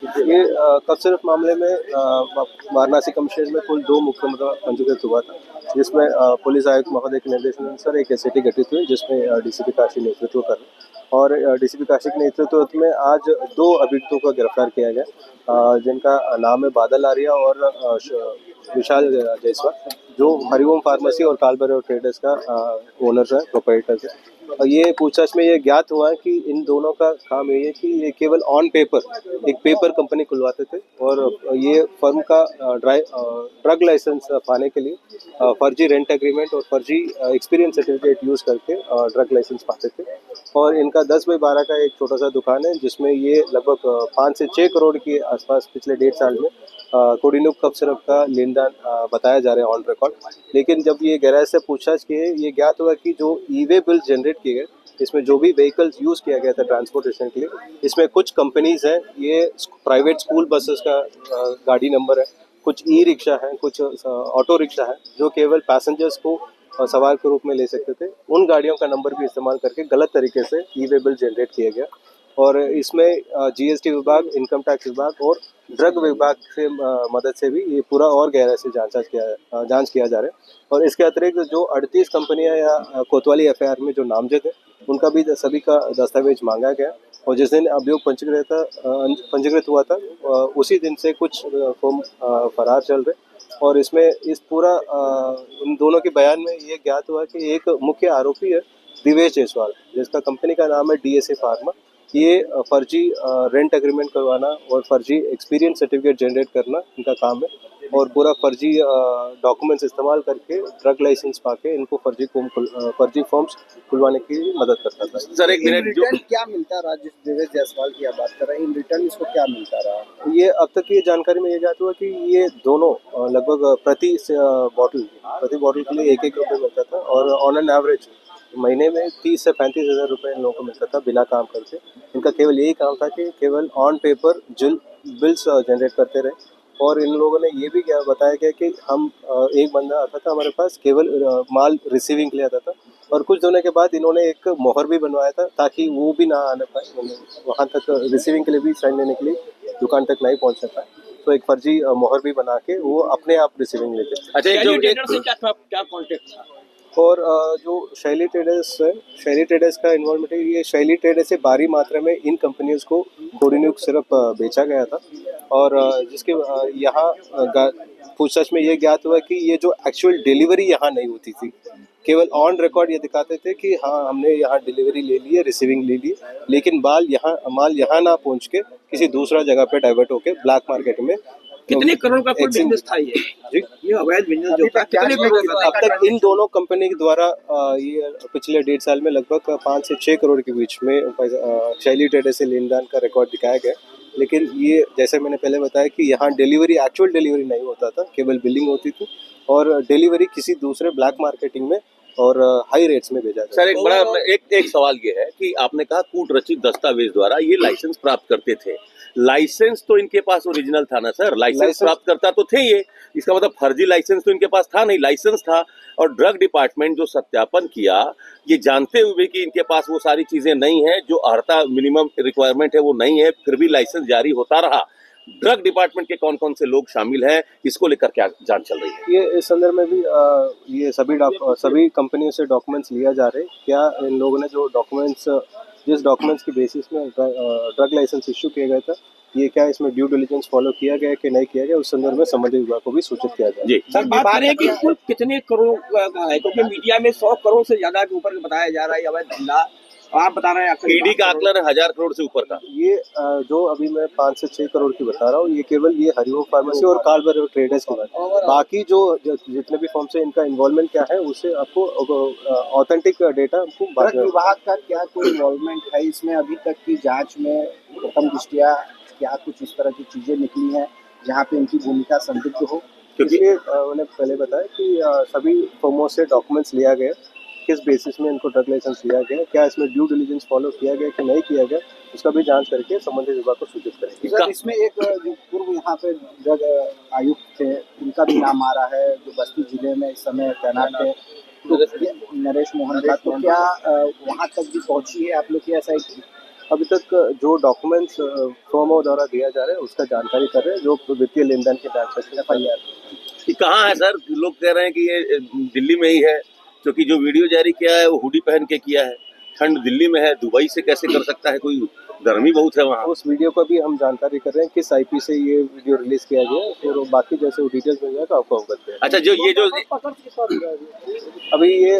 ये कब्ज़रत मामले में वाराणसी कमिश्नरेट में कुल 2 मुकदमा पंजीकृत हुआ था, जिसमें पुलिस आयुक्त महोदय के निर्देशानुसार एक एसआईटी गठित हुई, जिसमें डीसीपी काशी नेतृत्व कर रहे और डीसीपी काशी के नेतृत्व में आज 2 अभियुक्तों को गिरफ्तार किया गया, जिनका नाम है बादल आर्या और विशाल जायसवाल, जो हरिओम फार्मेसी और कालभैरव ट्रेडर्स का ओनर है, प्रोप्राइटर है। और ये पूछताछ में ये ज्ञात हुआ है कि इन दोनों का काम ये है कि ये केवल ऑन पेपर एक पेपर कंपनी खुलवाते थे और ये फर्म का ड्रग लाइसेंस पाने के लिए फर्जी रेंट एग्रीमेंट और फर्जी एक्सपीरियंस सर्टिफिकेट यूज़ करके ड्रग लाइसेंस पाते थे। और इनका 10/12 का एक छोटा सा दुकान है, जिसमें ये लगभग 5 से 6 करोड़ के आसपास पिछले 1.5 साल में कोडिनुक कफ सिरप का लेन देन बताया जा रहा है ऑन रिकॉर्ड। लेकिन जब ये गहराई से पूछताछ की है, ये ज्ञात हुआ कि जो ई-वे बिल जनरेट किए गए, इसमें जो भी व्हीकल्स यूज़ किया गया था ट्रांसपोर्टेशन के लिए, इसमें कुछ कंपनीज हैं, ये प्राइवेट स्कूल बसेस का गाड़ी नंबर है, कुछ ई रिक्शा है, कुछ ऑटो रिक्शा है, जो केवल पैसेंजर्स को सवार के रूप में ले सकते थे। उन गाड़ियों का नंबर भी इस्तेमाल करके गलत तरीके से ई-वे बिल जनरेट किया गया और इसमें जीएसटी विभाग, इनकम टैक्स विभाग और ड्रग विभाग से मदद से भी ये पूरा और गहराई से जांच किया जा रहा है। और इसके अतिरिक्त जो 38 कंपनियां या कोतवाली एफआईआर में जो नामजद है, उनका भी सभी का दस्तावेज मांगा गया और जिस दिन अभियोग पंजीकृत हुआ था, उसी दिन से कुछ फर्म फरार चल रहे और इसमें इस पूरा इन दोनों के बयान में ये ज्ञात हुआ कि एक मुख्य आरोपी है दिवेश जायसवाल, जिसका कंपनी का नाम है डीएसए फार्मा। ये फर्जी रेंट एग्रीमेंट करवाना और फर्जी एक्सपीरियंस सर्टिफिकेट जनरेट करना इनका काम है और पूरा फर्जी डॉक्यूमेंट्स इस्तेमाल करके ड्रग लाइसेंस पाके इनको फर्जी फॉर्म्स खुलवाने की मदद करता था। सर एक मिनट, रिटर्न क्या मिलता रहा? जिस देवेश जायसवाल की आप बात कर रहे हैं, इन रिटर्न इसको क्या मिलता रहा? ये अब तक की जानकारी में ये ज्ञात हुआ कि ये दोनों लगभग प्रति बॉटल के लिए 1-1 रुपये मिलता था और ऑन एन एवरेज महीने में 30 से 35 हज़ार रुपये इन लोगों को मिलता था बिना काम करके। इनका केवल यही काम था कि केवल ऑन पेपर बिल्स जनरेट करते रहे और इन लोगों ने ये भी क्या बताया गया कि हम एक बंदा आता था हमारे पास, केवल माल रिसीविंग के लिए आता था और कुछ दिनों के बाद इन्होंने एक मोहर भी बनवाया था ताकि वो भी ना आने पाए, वहाँ तक रिसीविंग के लिए भी साइन लेने के लिए दुकान तक नहीं पहुँच पाए, तो एक फर्जी मोहर भी बना के वो अपने आप रिसीविंग लेते। अच्छा, क्या कॉन्टेक्ट था? और जो शैली ट्रेडर्स का इन्वॉल्वमेंट है, ये शैली ट्रेडर्स से भारी मात्रा में इन कंपनियों को कोडिनुक सिरप बेचा गया था और जिसके यहाँ पूछताछ में ये ज्ञात हुआ कि ये जो एक्चुअल डिलीवरी यहाँ नहीं होती थी, केवल ऑन रिकॉर्ड ये दिखाते थे कि हाँ हमने यहाँ डिलीवरी ले ली है, रिसीविंग ले ली, लेकिन माल यहाँ ना पहुँच के किसी दूसरा जगह पे डाइवर्ट होके ब्लैक मार्केट में कितने करोड़ का बिजनेस था ये अवैध बिजनेस जो था, कितने करोड़ का? अब तक इन दोनों कंपनी के द्वारा ये पिछले 1.5 साल में लगभग 5 से 6 करोड़ के बीच में शैली ट्रेडर्स से लेन देन का रिकॉर्ड दिखाया गया। लेकिन ये जैसे मैंने पहले बताया कि यहाँ एक्चुअल डिलीवरी नहीं होता था, केवल बिलिंग होती थी और डिलीवरी किसी दूसरे ब्लैक मार्केटिंग में और हाई रेट्स में भेजा जाता। सर एक बड़ा एक सवाल ये है कि आपने कहा कूट रचित दस्तावेज द्वारा ये लाइसेंस प्राप्त करते थे, लाइसेंस तो इनके पास ओरिजिनल था ना सर? लाइसेंस प्राप्त करता तो थे ये, इसका मतलब फर्जी लाइसेंस तो इनके पास था नहीं, लाइसेंस था। और ड्रग डिपार्टमेंट जो सत्यापन किया, ये जानते हुए कि इनके पास वो सारी चीजें नहीं है, जो अर्हता मिनिमम रिक्वायरमेंट है वो नहीं है, फिर भी लाइसेंस जारी होता रहा। ड्रग डिपार्टमेंट के कौन कौन से लोग शामिल हैं, इसको लेकर क्या जांच चल रही है? ये इस संदर्भ में भी ये सभी कंपनियों से डॉक्यूमेंट्स लिया जा रहे हैं। क्या इन लोगों ने जिस डॉक्यूमेंट्स की बेसिस में ड्रग लाइसेंस इश्यू किया गया था, ये क्या इसमें ड्यू डिलिजेंस फॉलो किया गया कि नहीं किया गया, उस संदर्भ में संबंधित विभाग को भी सूचित किया जाए। जी सर, बात करें कि कुल कितने करोड़ का है, क्योंकि मीडिया में 100 करोड़ से ज्यादा के ऊपर बताया जा रहा है अवैध धंधा, आप बता रहे हैं ईडी का आकलन है 1000 करोड़ से ऊपर का। ये जो अभी मैं 5 से 6 करोड़ की बता रहा हूँ, ये केवल ये हरिओम फार्मेसी और कालभैरव ट्रेडर्स के बारे में। बाकी जो जितने भी फॉर्म से इनका इन्वॉल्वमेंट क्या है, उससे आपको ऑथेंटिक डेटा आपको विभाग का क्या कोई इन्वॉल्वमेंट है इसमें? अभी तक की जांच में प्रथम दृष्टया क्या कुछ इस तरह की चीजें निकली हैं जहाँ पे इनकी भूमिका संदिग्ध हो? क्योंकि मैंने पहले बताया कि सभी फर्मों से डॉक्यूमेंट्स लिया गया, किस बेसिस में इनको ड्रग लाइसेंस दिया गया, क्या इसमें ड्यू डिलिजेंस फॉलो किया गया कि नहीं किया गया, उसका भी जांच करके संबंधित विभाग को सूचित करेंगे। सर इसमें एक जो पूर्व यहाँ पे ड्रग आयुक्त थे, उनका भी नाम आ रहा है, जो बस्ती जिले में इस समय तैनात थे, तो नरेश मोहन का, तो क्या वहाँ तक भी पहुँची है आप लोग की एसआईटी? अभी तक जो डॉक्यूमेंट्स फर्मों द्वारा दिया जा रहा है उसका जानकारी कर रहे हैं, जो वित्तीय लेन देन के ट्रांजेक्शन FIR। कि कहाँ है सर? लोग कह रहे हैं कि ये दिल्ली में ही है, क्योंकि जो वीडियो जारी किया है वो हुडी पहन के किया है। ठंड दिल्ली में है, दुबई से कैसे कर सकता है कोई? गर्मी बहुत है वहाँ। उस वीडियो का भी हम जानकारी कर रहे हैं किस IP से ये वीडियो रिलीज किया गया है, और बाकी जैसे डिटेल्स मिल जाए तो आपको अवगत करें। अच्छा, जो ये जो अभी ये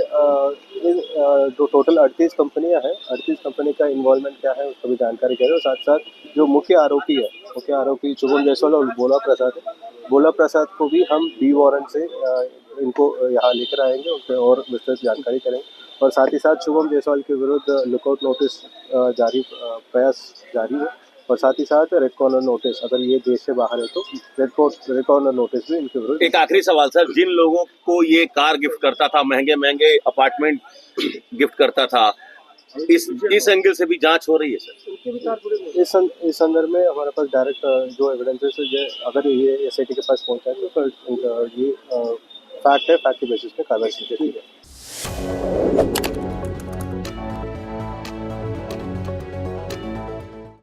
जो टोटल 38 कंपनियां हैं, 38 कंपनी का इन्वॉल्वमेंट क्या है उसका भी जानकारी कर रहे हैं। साथ साथ जो मुख्य आरोपी शुभम जायसवाल और भोला प्रसाद है, भोला प्रसाद को भी हम डी वारंट से इनको यहाँ लेकर आएंगे, उनसे और विस्तृत जानकारी करेंगे। और साथ ही साथ शुभम जायसवाल के विरुद्ध लुकआउट नोटिस प्रयास जारी है, और साथ ही साथ रेड कॉर्नर नोटिस, अगर ये देश से बाहर है तो रेड कॉर्नर नोटिस भी इनके विरुद्ध। एक आखिरी सवाल सर, जिन लोगों को ये कार गिफ्ट करता था, महंगे महंगे अपार्टमेंट गिफ्ट करता था, इस एंगल से भी जांच हो रही है सर? इस संदर्भ में हमारे पास डायरेक्ट जो एविडेंसेस है, अगर ये SIT के पास पहुंचा है तो ये फैक्ट है, फैक्ट के बेसिस पे कार्रवाई की जाएगी।